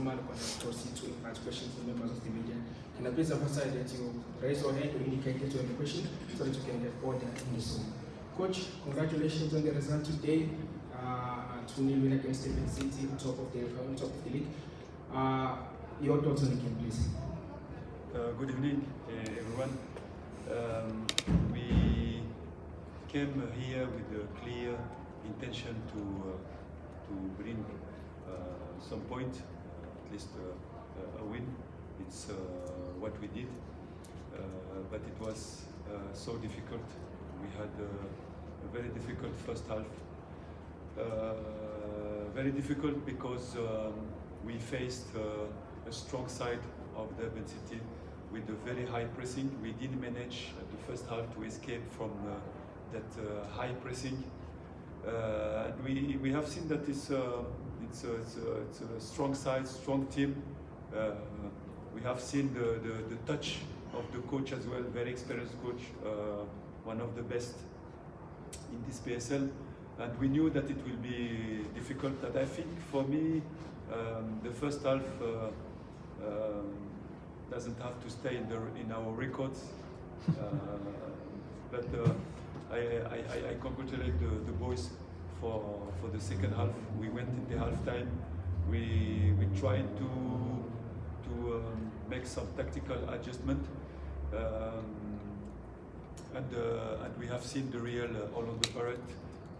normal, we're going to proceed to invite questions from members of the media. Can I please emphasize that you raise your hand or indicate that you have a question so that you can get order in the Zoom. Coach, congratulations on the result today. 2-0 win against Stephen City on top of the league. Your thoughts on the game, please. Good evening, everyone. We came here with a clear intention to bring some point, at least a win. It's what we did, but it was so difficult. We had a very difficult first half. Very difficult because we faced a strong side of Durban City with a very high pressing. We didn't manage the first half to escape from that high pressing. And we have seen that it's a strong side, strong team. We have seen the touch of the coach as well, very experienced coach, one of the best in this PSL. And we knew that it will be difficult. And I think for me, the first half doesn't have to stay in our records. But I congratulate the boys for the second half. We went in the halftime. We tried to make some tactical adjustment, and we have seen the real Orlando Pirates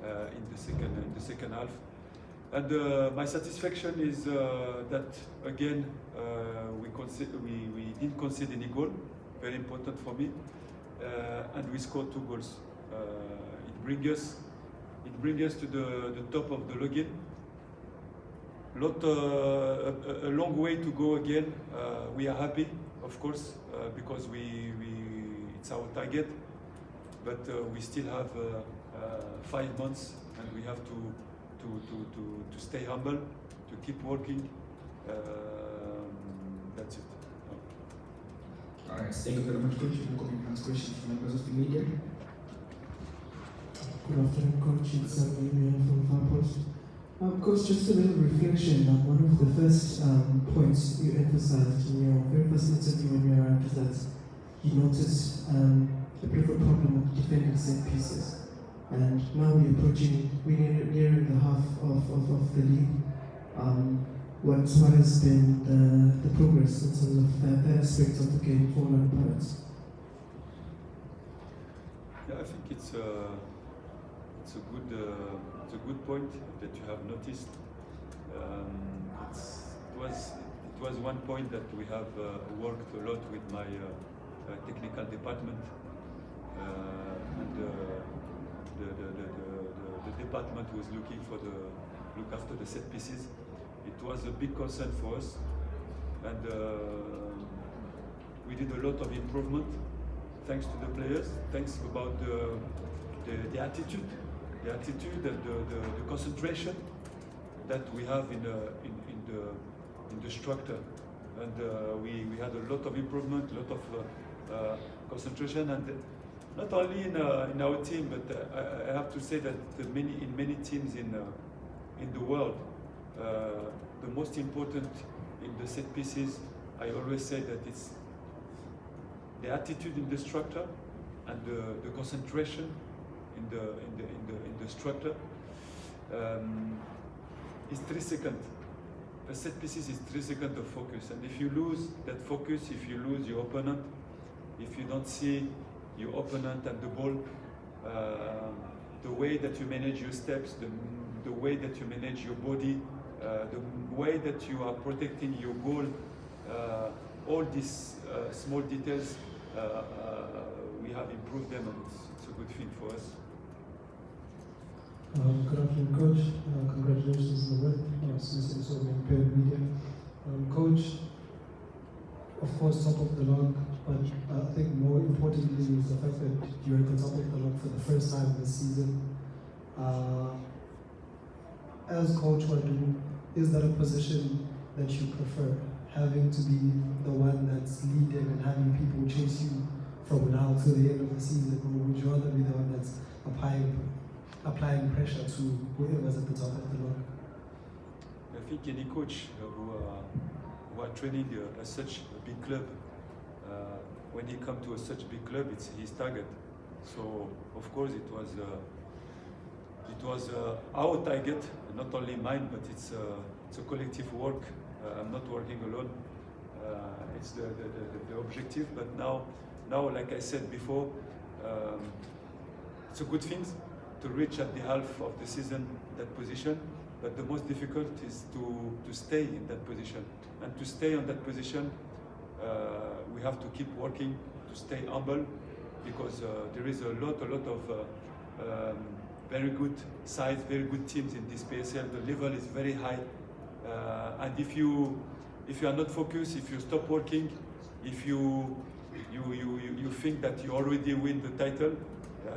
in the second half. And my satisfaction is that again we didn't concede any goal. Very important for me, and we scored 2 goals. It brings us to the top of the login. A long way to go again. We are happy, of course, because it's our target, but we still have 5 months, and we have to stay humble, to keep working. That's it. All right, thank you very much, Coach. We'll come and ask questions from members of the media. Good afternoon, Coach. It's Emian from Far Post. Coach, just a little reflection on one of the first points you emphasized in your very first interview when you arrived, is that you noticed a bit of a problem with defending set pieces. And now we're nearing the half of the league. What has been the progress in terms of that aspect of the game for Orlando Pirates? Yeah, I think it's a good point that you have noticed. It was one point that we have worked a lot with my technical department, and the department was looking look after the set pieces. It was a big concern for us, and we did a lot of improvement thanks to the players, thanks about the attitude and the concentration that we have in the structure. And we had a lot of improvement, a lot of concentration, and not only in our team, but I have to say that in many teams in the world, the most important in the set pieces, I always say that it's the attitude in the structure and the concentration in the structure. Is 3 seconds. The set pieces is 3 seconds of focus, and if you lose that focus, if you lose your opponent, if you don't see your opponent and the ball, the way that you manage your steps, the way that you manage your body, the way that you are protecting your goal, all these small details, we have improved them, and it's a good thing for us. Good afternoon, Coach. Congratulations on the win. Since it's all impaired media. Coach, of course, top of the log, but I think more importantly is the fact that you're at the top of the log for the first time this season. As Coach Ouaddou, is that a position that you prefer? Having to be the one that's leading and having people chase you from now to the end of the season, or would you rather be the one that's applying pressure to whoever's at the top of the log? I think any coach who who are training at such a big club. When he come to such a big club, it's his target. So of course it was our target, not only mine, but it's a collective work. I'm not working alone. It's the objective. But now, like I said before, it's a good thing to reach at the half of the season that position. But the most difficult is to stay in that position. And to stay on that position, we have to keep working, to stay humble, because there is a lot of very good sides, very good teams in this PSL. The level is very high, and if you are not focused, if you stop working, if you think that you already win the title,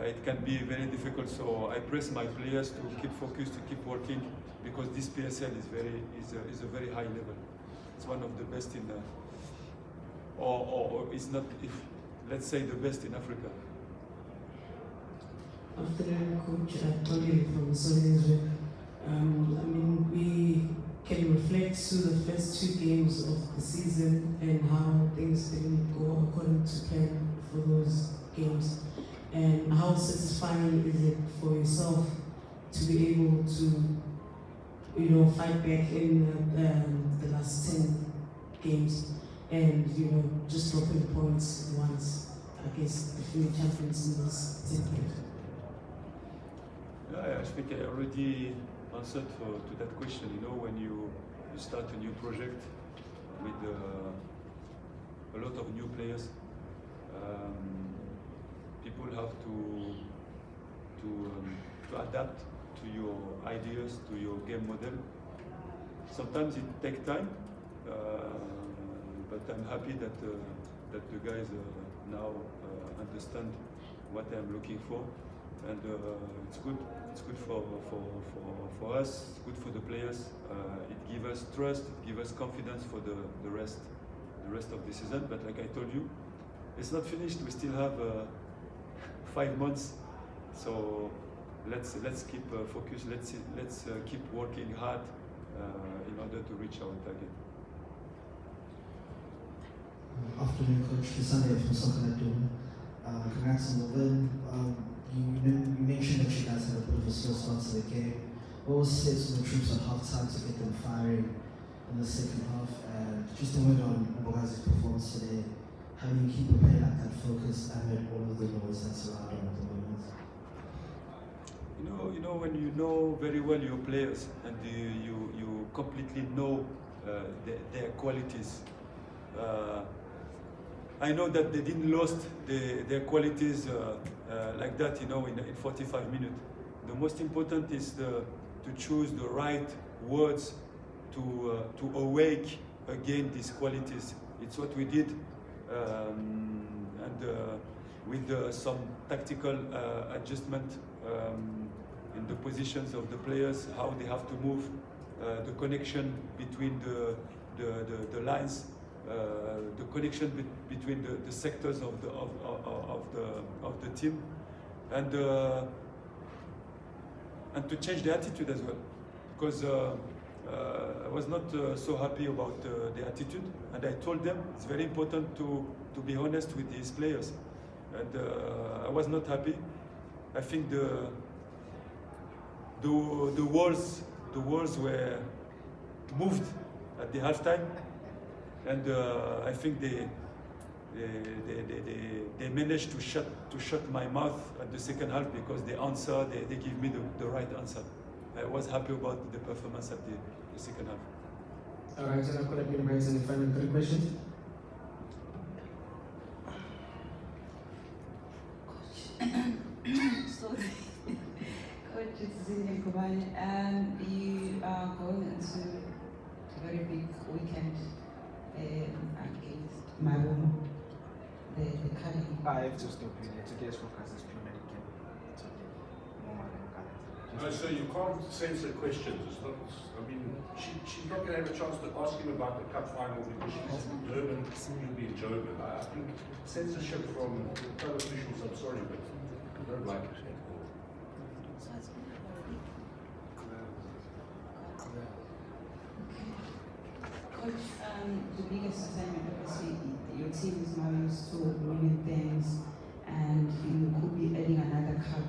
it can be very difficult. So I press my players to keep focused, to keep working, because this PSL is a very high level. It's one of the best in, or it's not, if let's say the best in Africa. Afternoon, Coach. Tony from Sonia. We can reflect to the first 2 games of the season and how things didn't go according to plan for those games. And how satisfying is it for yourself to be able to, fight back in the last 10 games and, just dropping points once against the defending champions in this 10th game? I think I already answered to that question. When you start a new project with a lot of new players, people have to adapt to your ideas, to your game model. Sometimes it takes time, but I'm happy that the guys now understand what I'm looking for, and it's good. It's good for us. It's good for the players. It gives us trust. It gives us confidence for the rest of the season. But like I told you, it's not finished. We still have 5 months. So let's keep focused. Let's keep working hard in order to reach our target. Afternoon, Coach. Sunday from Ouaddou. Congrats on the win. You mentioned that you guys had a bit of a slow start to the game. What was said to the troops at half-time to get them firing in the second half? And just a word on Mbokazi's performance today. How do you keep prepared at that focus amid all of the noise that's around him at the moment? When you know very well your players and you completely know their qualities. I know that they didn't lose their qualities like that, in 45 minutes. The most important is to choose the right words to awake again these qualities. It's what we did, and with some tactical adjustment in the positions of the players, how they have to move, the connection between the lines. The connection between the sectors of the team, and to change the attitude as well, because I was not so happy about the attitude, and I told them it's very important to be honest with these players, and I was not happy. I think the walls were moved at the halftime. And I think they managed to shut my mouth at the second half, because they give me the right answer. I was happy about the performance at the second half. All right, so I'm going to be raising the final 3 questions. Sorry. Coach, it's Mbokazi, and you are going into a very big weekend against my woman, the Kali. I have to stop you there. Today's focus is Premier League. It's okay. No matter No, so you can't censor questions. It's not, she's not going to have a chance to ask him about the cup final because she's in Durban, he'll be in Joburg. I think censorship from club officials, I'm sorry, but I don't like it. Coach, the biggest assignment, obviously, your team is now used to winning things, and you could be adding another cup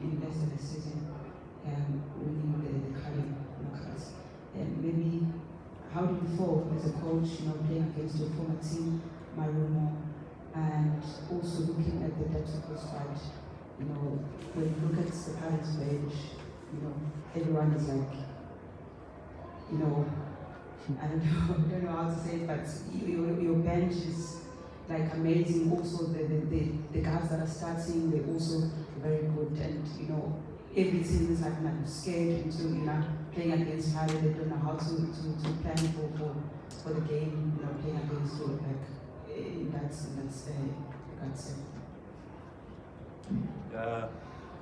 in less than a season, winning the current knockouts. And maybe, how do you feel as a coach, playing against your former team, Marumo, and also looking at the depth of the squad? When you look at the current bench, everyone is like, I don't know how to say it, but your bench is like amazing. Also, the guys that are starting, they're also very good. And every team is like scared into playing against Harry. They don't know how to plan for the game. Playing against you, like that's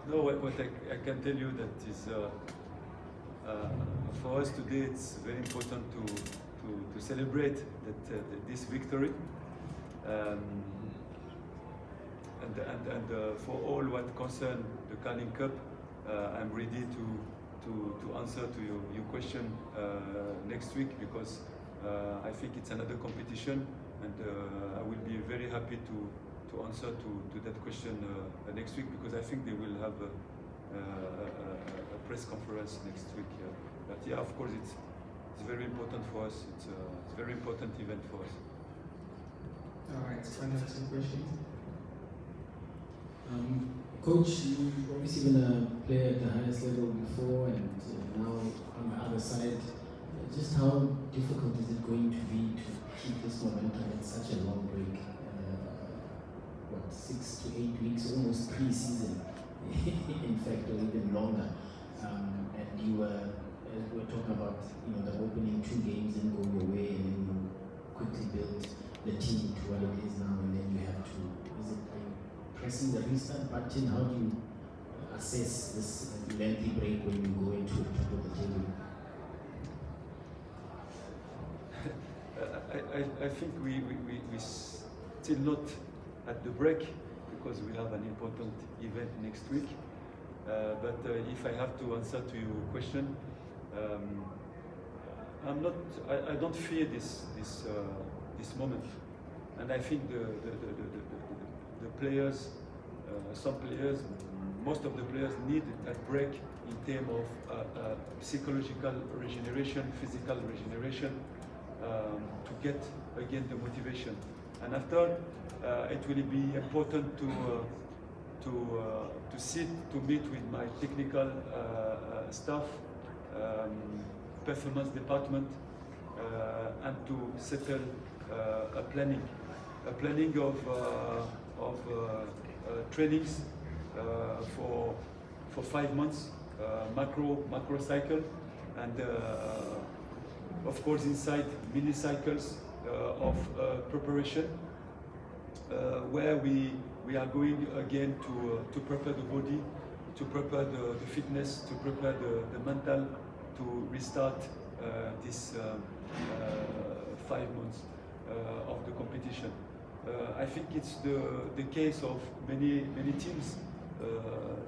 no, what I can tell you that is. For us today, it's very important to celebrate this victory, and for all what concern the Carling Cup, I'm ready to answer to your question next week, because I think it's another competition, and I will be very happy to answer to that question next week, because I think they will have a press conference next week. But yeah, of course, it's very important for us. It's a very important event for us. All right, final two questions. Coach, you've obviously been a player at the highest level before, and now on the other side. Just how difficult is it going to be to keep this momentum in such a long break? 6 to 8 weeks, almost pre-season, in fact, or even longer. And you were talking about, the opening 2 games didn't go your way, and then you quickly built the team to what it is now, and then you have to, are you pressing the restart button? How do you assess this lengthy break when you go into the top of the table? I think we still not at the break, because we have an important event next week. But if I have to answer to your question, I don't fear this moment, and I think the players, some players, most of the players need that break in terms of psychological regeneration, physical regeneration, to get again the motivation. And after, it will be important to sit, to meet with my technical staff, performance department, and to settle a planning of trainings for 5 months, macro cycle, and of course inside mini cycles of preparation, where we are going again to prepare the body, to prepare the fitness, to prepare the mental, to restart this 5 months of the competition. I think it's the case of many teams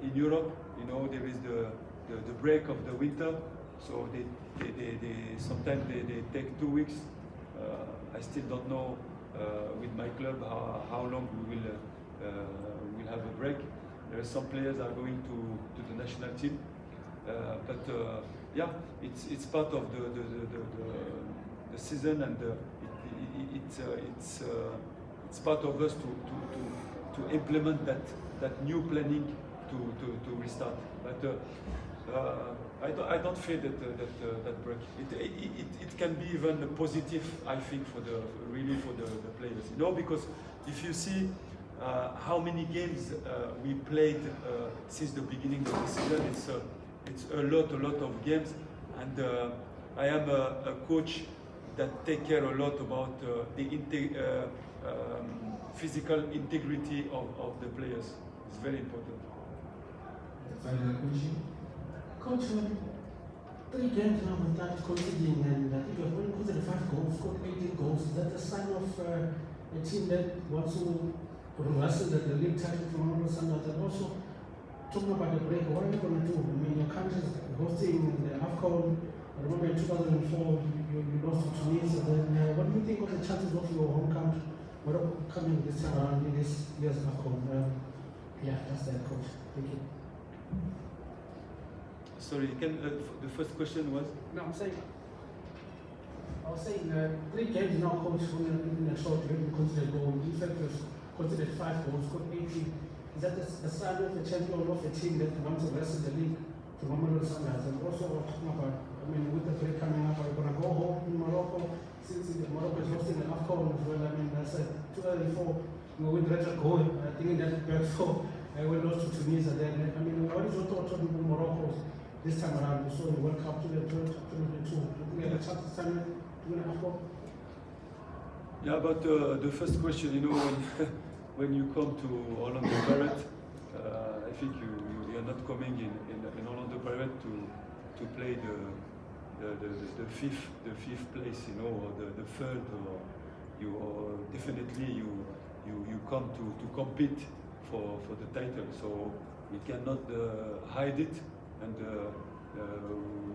in Europe. There is the break of the winter, so they sometimes they take 2 weeks. I still don't know with my club how long we will have a break. There are some players are going to the national team, but yeah, it's part of the season, and it's part of us to implement that new planning to restart. But I don't fear that break. It can be even positive, I think, for the players. Because if you see how many games we played since the beginning of the season, it's a lot of games, and I am a coach that take care a lot about the physical integrity of the players. It's very important. The final question. Coach, 3 games now without conceding, and I think you've only conceded 5 goals, scored 18 goals. Is that a sign of a team that wants to wrestle at the league title from one standard? And also, talking about the break, what are you going to do? I mean, your country's hosting the AFCON. I remember in 2004, you lost to Tunisia, and then you think of the chances of your home country Morocco coming this time around in this year's AFCON? Yeah, that's that, coach. Thank you. Sorry, the first question was? No, I was saying 3 games now, coach, in a short period, considered goal. In fact, you've considered 5 goals, scored 18. Is that the sign of the champion of a team that wants to wrestle the league to Mamelodi Sundowns? And also, talking about, I mean, with the break coming up, are you going to go home in Morocco? Since Morocco is hosting the AFCON as well, I mean, that's too early for you with Red goal. I think that back for we lost to Tunisia then. I mean, what is your thought on Morocco this time around? So the World Cup to the 2022. Looking at the chance this time to win AFCON? Yeah, but the first question, you know, when you come to Orlando Pirates, I think you are not coming in Orlando Pirates to play the fifth place, you know, or the third, or definitely you come to compete for the title. So we cannot hide it, and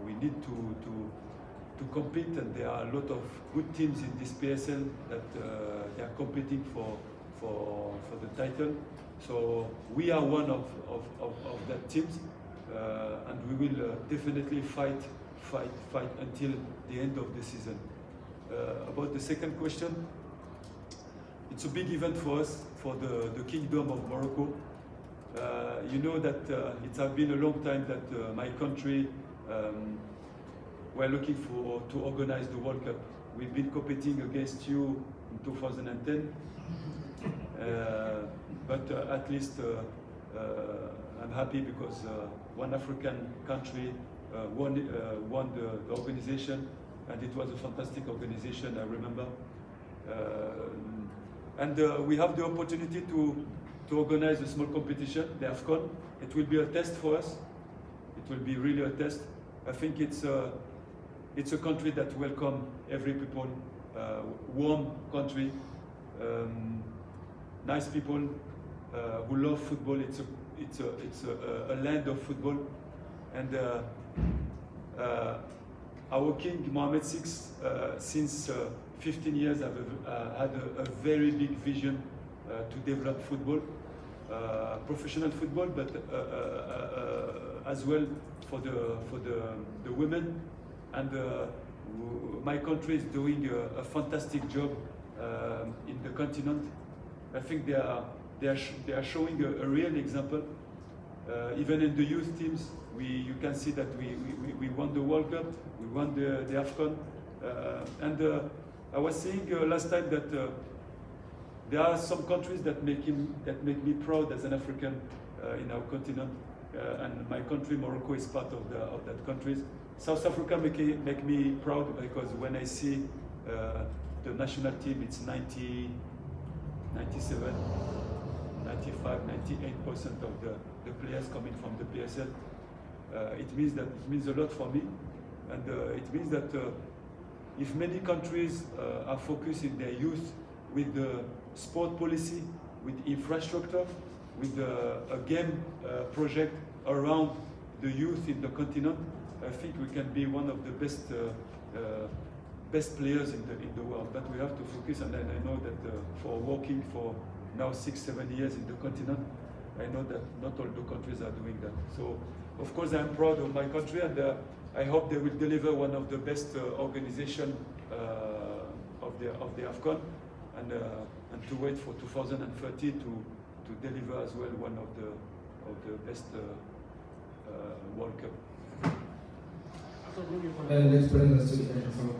we need to compete. And there are a lot of good teams in this PSL that they are competing for the title. So we are one of that teams, and we will definitely fight until the end of the season. About the second question, it's a big event for us, for the Kingdom of Morocco. You know that it has been a long time that my country were looking to organize the World Cup. We've been competing against you in 2010, but at least I'm happy because one African country won the organization, and it was a fantastic organization, I remember. And we have the opportunity to organize a small competition, the AFCON. It will be a test for us. It will be really a test. I think it's a country that welcomes every people, warm country, nice people who love football. It's a land of football, and our King Mohammed VI, since 15 years, have had a very big vision to develop football, professional football, but as well for the women. And my country is doing a fantastic job in the continent. I think they are showing a real example. Even in the youth teams, you can see that we won the World Cup, we won the AFCON, and I was saying last time that there are some countries that make me proud as an African in our continent, and my country, Morocco, is part of that countries. South Africa make me proud because when I see the national team, it's 90, 97, 95, 98% of the players coming from the PSL. It means a lot for me, and it means that if many countries are focusing their youth with the sport policy, with infrastructure, with a game project around the youth in the continent, I think we can be one of the best players in the world. But we have to focus, and I know that for working for now 6-7 years in the continent, I know that not all the countries are doing that. So, of course, I'm proud of my country, and I hope they will deliver one of the best organization of the AFCON, and to wait for 2030 to deliver as well one of the best World Cup. Let's bring us to the end of our